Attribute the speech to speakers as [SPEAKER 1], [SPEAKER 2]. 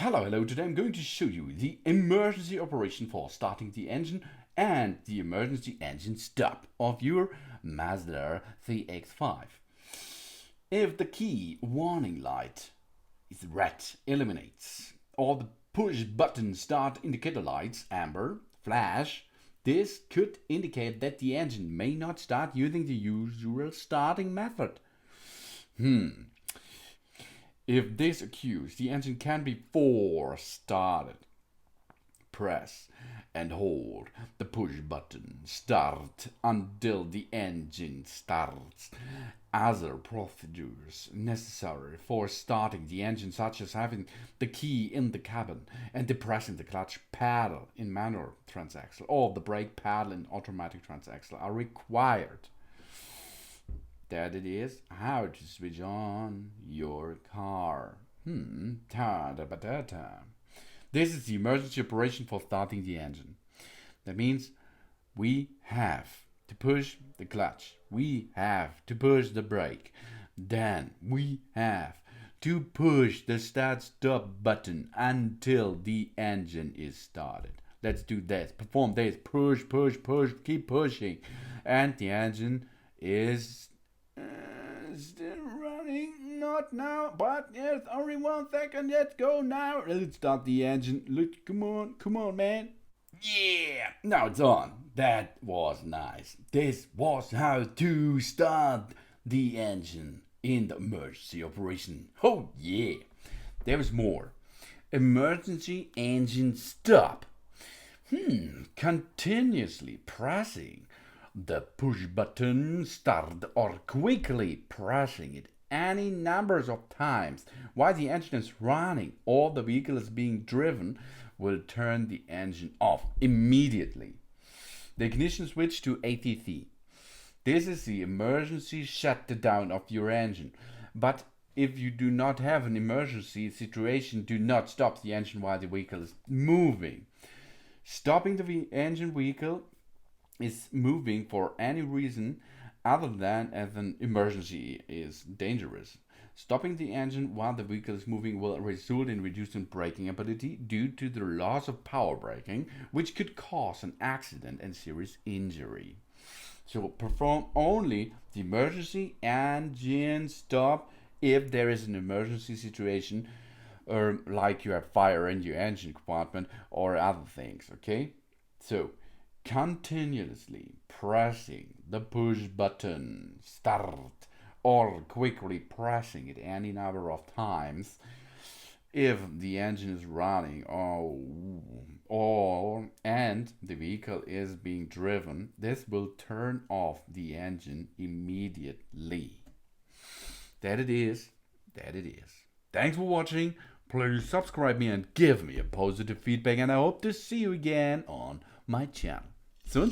[SPEAKER 1] Hello, today I'm going to show you the emergency operation for starting the engine and the emergency engine stop of your Mazda CX-5. If the key warning light is red, illuminates, or the push button start indicator lights amber, flash, this could indicate that the engine may not start using the usual starting method. If this occurs, the engine can be force started. Press and hold the push button start until the engine starts. Other procedures necessary for starting the engine, such as having the key in the cabin and depressing the clutch pedal in manual transaxle or the brake pedal in automatic transaxle, are required. That it is how to switch on your car. This is the emergency operation for starting the engine. That means we have to push the clutch. We have to push the brake. Then we have to push the start-stop button until the engine is started. Let's do this. Perform this. Push, keep pushing. And the engine is still running. Not now, but yes, only 1 second. Let's go now. Let's start the engine. Come on, man. Yeah, now it's on. That was nice. This was how to start the engine in the emergency operation. Oh yeah. There's more. Emergency engine stop. Continuously pressing the push button start or quickly pressing it any numbers of times while the engine is running or the vehicle is being driven will turn the engine off immediately. The ignition switch to ATC. This is the emergency shutdown of your engine. But if you do not have an emergency situation, do not stop the engine while the vehicle is moving. Stopping the engine vehicle is moving for any reason other than as an emergency is dangerous. Stopping the engine while the vehicle is moving will result in reduced braking ability due to the loss of power braking, which could cause an accident and serious injury. So perform only the emergency engine stop if there is an emergency situation, or like you have fire in your engine compartment or other things, okay? So continuously pressing the push button start or quickly pressing it any number of times if the engine is running and the vehicle is being driven, this will turn off the engine immediately. That it is. Thanks for watching. Please subscribe me and give me a positive feedback, and I hope to see you again on my channel. Soon.